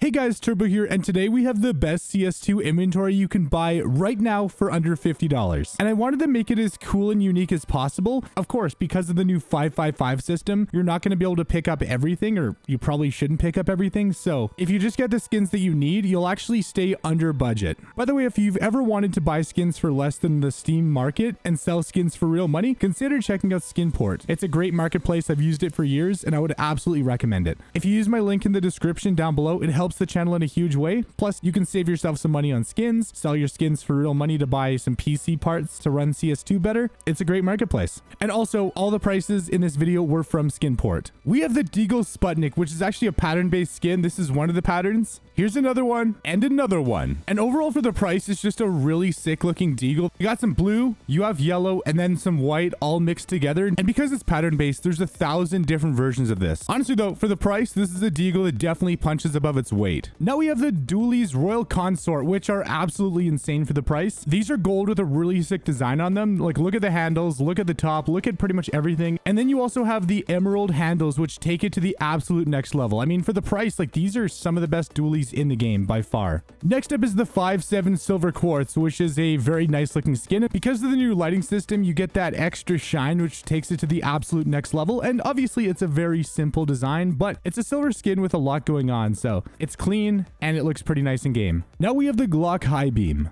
Hey guys, Turbo here, and today we have the best CS2 inventory you can buy right now for under $50. And I wanted to make it as cool and unique as possible. Of course, because of the new 555 system, you're not going to be able to pick up everything, or you probably shouldn't pick up everything. So if you just get the skins that you need, you'll actually stay under budget. By the way, if you've ever wanted to buy skins for less than the Steam market and sell skins for real money, consider checking out Skinport. It's a great marketplace. I've used it for years, and I would absolutely recommend it. If you use my link in the description down below, it helps the channel in a huge way. Plus, you can save yourself some money on skins, sell your skins for real money to buy some PC parts to run CS2 better. It's a great marketplace. And also, all the prices in this video were from Skinport. We have the Deagle Sputnik, which is actually a pattern-based skin. This is one of the patterns. Here's another one and another one. And overall for the price, it's just a really sick looking Deagle. You got some blue, you have yellow, and then some white all mixed together. And because it's pattern-based, there's 1,000 different versions of this. Honestly though, for the price, this is a Deagle that definitely punches above its weight. Now we have the Dooley's Royal Consort, which are absolutely insane for the price. These are gold with a really sick design on them. Like, look at the handles, look at the top, look at pretty much everything. And then you also have the emerald handles, which take it to the absolute next level. I mean, for the price, like, these are some of the best Dooley's in the game by far. Next up is the 5.7 Silver Quartz, which is a very nice looking skin. Because of the new lighting system, you get that extra shine, which takes it to the absolute next level. And obviously it's a very simple design, but it's a silver skin with a lot going on. So it's clean and it looks pretty nice in game. Now we have the Glock High Beam.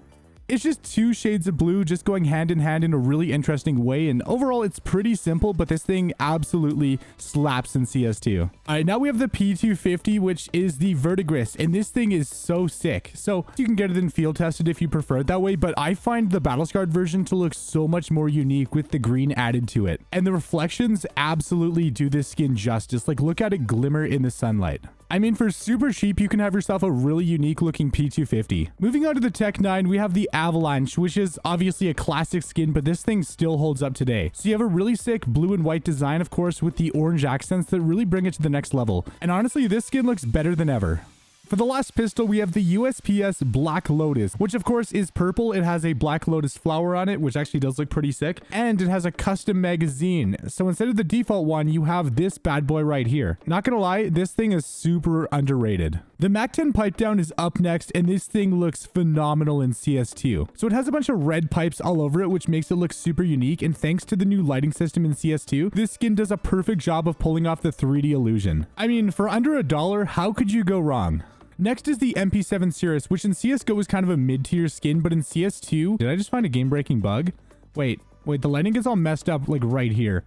It's just two shades of blue just going hand in hand in a really interesting way, and overall it's pretty simple, but this thing absolutely slaps in CS2. All right, now we have the P250, which is the Verdigris, and this thing is so sick. So you can get it in field tested if you prefer it that way, but I find the Battlescarred version to look so much more unique with the green added to it. And the reflections absolutely do this skin justice. Like, look at it glimmer in the sunlight. I mean, for super cheap, you can have yourself a really unique looking P250. Moving on to the Tech 9, we have the Avalanche, which is obviously a classic skin, but this thing still holds up today. So you have a really sick blue and white design, of course, with the orange accents that really bring it to the next level. And honestly, this skin looks better than ever. For the last pistol, we have the USPS Black Lotus, which of course is purple. It has a Black Lotus flower on it, which actually does look pretty sick. And it has a custom magazine. So instead of the default one, you have this bad boy right here. Not gonna lie, this thing is super underrated. The MAC-10 pipe down is up next, and this thing looks phenomenal in CS2. So it has a bunch of red pipes all over it, which makes it look super unique. And thanks to the new lighting system in CS2, this skin does a perfect job of pulling off the 3D illusion. I mean, for under $1, how could you go wrong? Next is the MP7 Cirrus, which in CSGO is kind of a mid-tier skin, but in CS2... Did I just find a game-breaking bug? Wait, the lighting is all messed up, like, right here.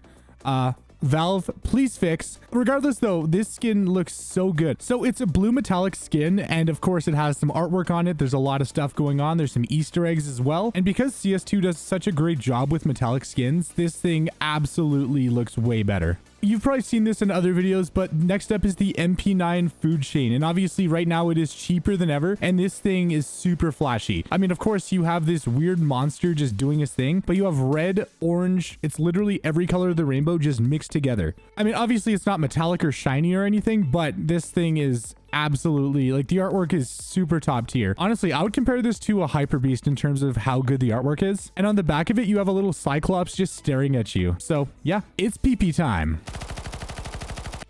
Valve, please fix. Regardless though, this skin looks so good. So it's a blue metallic skin, and of course it has some artwork on it. There's a lot of stuff going on. There's some Easter eggs as well. And because CS2 does such a great job with metallic skins, this thing absolutely looks way better. You've probably seen this in other videos, but next up is the MP9 Food Chain. And obviously right now it is cheaper than ever, and this thing is super flashy. I mean, of course you have this weird monster just doing his thing, but you have red, orange, it's literally every color of the rainbow just mixed together. I mean, obviously it's not metallic or shiny or anything, but this thing is absolutely, like, the artwork is super top tier. Honestly, I would compare this to a Hyper Beast in terms of how good the artwork is. And on the back of it, you have a little Cyclops just staring at you. So yeah, it's PP time.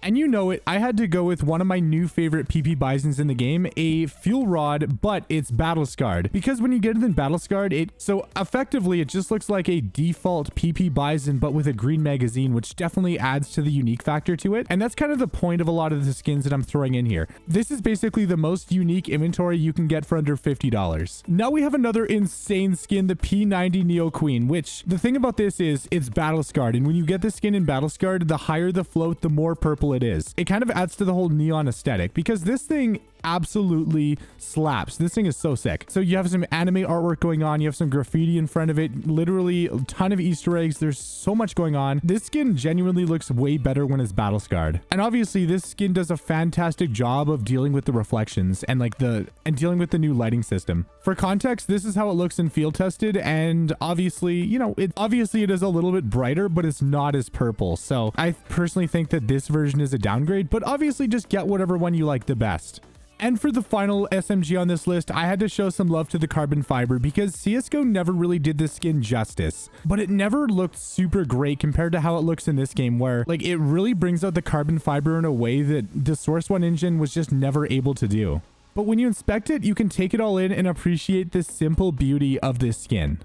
And you know it, I had to go with one of my new favorite PP Bisons in the game, a Fuel Rod, but it's Battle Scarred. Because when you get it in Battle Scarred, so effectively it just looks like a default PP Bison, but with a green magazine, which definitely adds to the unique factor to it. And that's kind of the point of a lot of the skins that I'm throwing in here. This is basically the most unique inventory you can get for under $50. Now we have another insane skin, the P90 Neo Queen, which the thing about this is it's Battle Scarred. And when you get the skin in Battle Scarred, the higher the float, the more purple it is. It kind of adds to the whole neon aesthetic because this thing absolutely slaps. This thing is so sick. So you have some anime artwork going on, you have some graffiti in front of it, literally a ton of Easter eggs. There's so much going on. This skin genuinely looks way better when it's battle scarred. And obviously this skin does a fantastic job of dealing with the reflections and dealing with the new lighting system. For context, this is how it looks in field tested, and obviously, you know, it is a little bit brighter, but it's not as purple. So I personally think that this version is a downgrade, but obviously just get whatever one you like the best. And for the final SMG on this list, I had to show some love to the carbon fiber because CSGO never really did this skin justice, but it never looked super great compared to how it looks in this game, where like it really brings out the carbon fiber in a way that the Source One engine was just never able to do. But when you inspect it, you can take it all in and appreciate the simple beauty of this skin.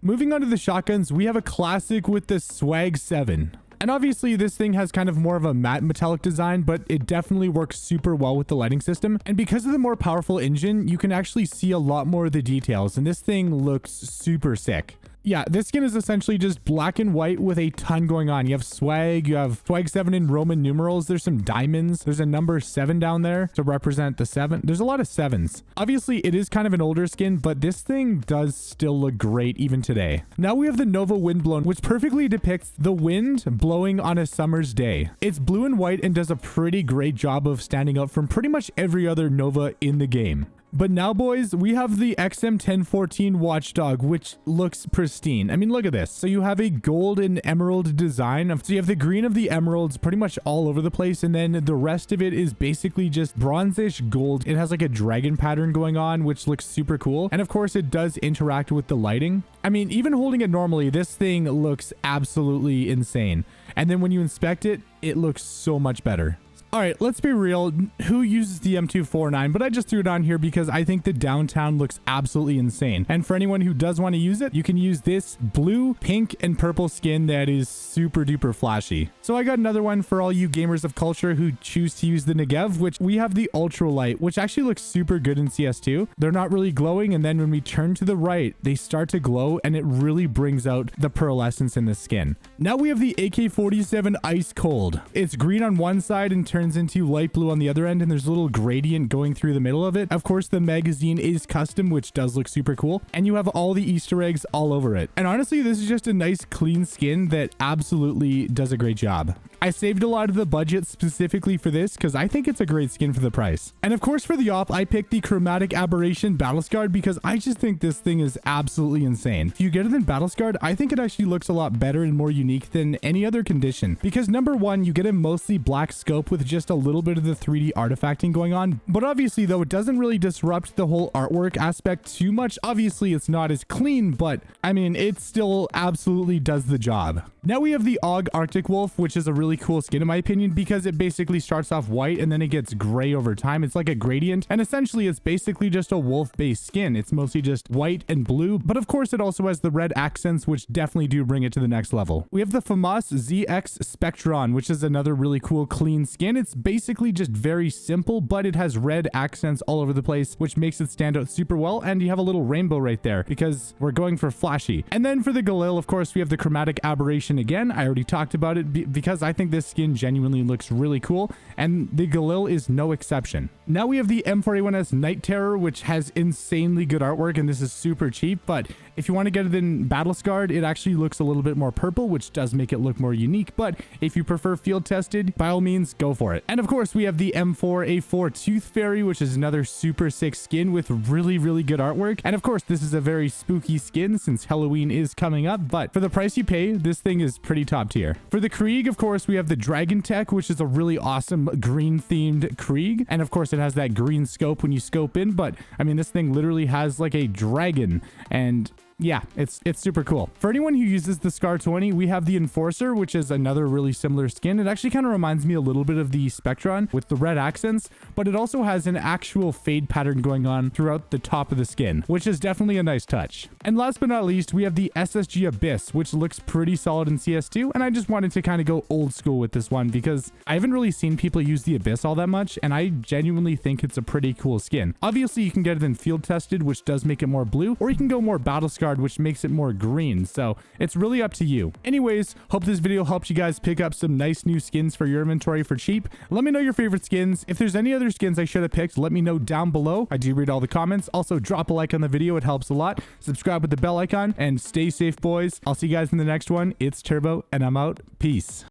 Moving on to the shotguns, we have a classic with the Swag 7. And obviously this thing has kind of more of a matte metallic design, but it definitely works super well with the lighting system. And because of the more powerful engine, you can actually see a lot more of the details, and this thing looks super sick. Yeah, this skin is essentially just black and white with a ton going on. You have swag, you have Swag 7 in Roman numerals, there's some diamonds, there's a number 7 down there to represent the 7. There's a lot of 7s. Obviously, it is kind of an older skin, but this thing does still look great even today. Now we have the Nova Windblown, which perfectly depicts the wind blowing on a summer's day. It's blue and white and does a pretty great job of standing out from pretty much every other Nova in the game. But now, boys, we have the XM1014 Watchdog, which looks pristine. I mean, look at this. So you have a gold and emerald design. So you have the green of the emeralds pretty much all over the place, and then the rest of it is basically just bronzish gold. It has like a dragon pattern going on, which looks super cool. And of course, it does interact with the lighting. I mean, even holding it normally, this thing looks absolutely insane. And then when you inspect it, it looks so much better. All right, let's be real. Who uses the M249? But I just threw it on here because I think the downtown looks absolutely insane. And for anyone who does want to use it, you can use this blue, pink, and purple skin that is super duper flashy. So I got another one for all you gamers of culture who choose to use the Negev, which we have the Ultralight, which actually looks super good in CS2. They're not really glowing, and then when we turn to the right, they start to glow, and it really brings out the pearlescence in the skin. Now we have the AK-47 Ice Cold. It's green on one side and turns into light blue on the other end, and there's a little gradient going through the middle of it. Of course, the magazine is custom, which does look super cool, and you have all the Easter eggs all over it. And honestly, this is just a nice clean skin that absolutely does a great job. I saved a lot of the budget specifically for this because I think it's a great skin for the price. And of course, for the op, I picked the Chromatic Aberration Battle Scarred because I just think this thing is absolutely insane. If you get it in Battle Scarred, I think it actually looks a lot better and more unique than any other condition. Because number one, you get a mostly black scope with just a little bit of the 3D artifacting going on. But obviously, though, it doesn't really disrupt the whole artwork aspect too much. Obviously, it's not as clean, but I mean, it still absolutely does the job. Now we have the AUG Arctic Wolf, which is a really cool skin in my opinion because it basically starts off white and then it gets gray over time. It's like a gradient, and essentially it's basically just a wolf based skin. It's mostly just white and blue, but of course it also has the red accents, which definitely do bring it to the next level. We have the FAMAS ZX Spectron, which is another really cool clean skin. It's basically just very simple, but it has red accents all over the place, which makes it stand out super well. And you have a little rainbow right there because we're going for flashy. And then for the Galil, of course, we have the Chromatic Aberration again. I already talked about it because I think this skin genuinely looks really cool, and the Galil is no exception. Now we have the M4A1S Night Terror, which has insanely good artwork, and this is super cheap, but if you want to get it in Battle Scarred, it actually looks a little bit more purple, which does make it look more unique, but if you prefer field tested, by all means, go for it. And of course, we have the M4A4 Tooth Fairy, which is another super sick skin with really, really good artwork. And of course, this is a very spooky skin since Halloween is coming up, but for the price you pay, this thing is pretty top tier. For the Krieg, of course, we have the Dragon Tech, which is a really awesome green themed Krieg. And of course, it has that green scope when you scope in, but I mean, this thing literally has like a dragon, and yeah, it's super cool. For anyone who uses the Scar 20, we have the Enforcer, which is another really similar skin. It actually kind of reminds me a little bit of the Spectron with the red accents, but it also has an actual fade pattern going on throughout the top of the skin, which is definitely a nice touch. And last but not least, we have the SSG Abyss, which looks pretty solid in CS2, and I just wanted to kind of go old school with this one because I haven't really seen people use the Abyss all that much, and I genuinely think it's a pretty cool skin. Obviously, you can get it in field tested, which does make it more blue, or you can go more battle scarred, which makes it more green, so it's really up to you. Anyways, hope this video helps you guys pick up some nice new skins for your inventory for cheap. Let me know your favorite skins. If there's any other skins I should have picked, let me know down below. I do read all the comments. Also, drop a like on the video. It helps a lot. Subscribe with the bell icon, and stay safe, boys. I'll see you guys in the next one. It's Turbo, and I'm out. Peace.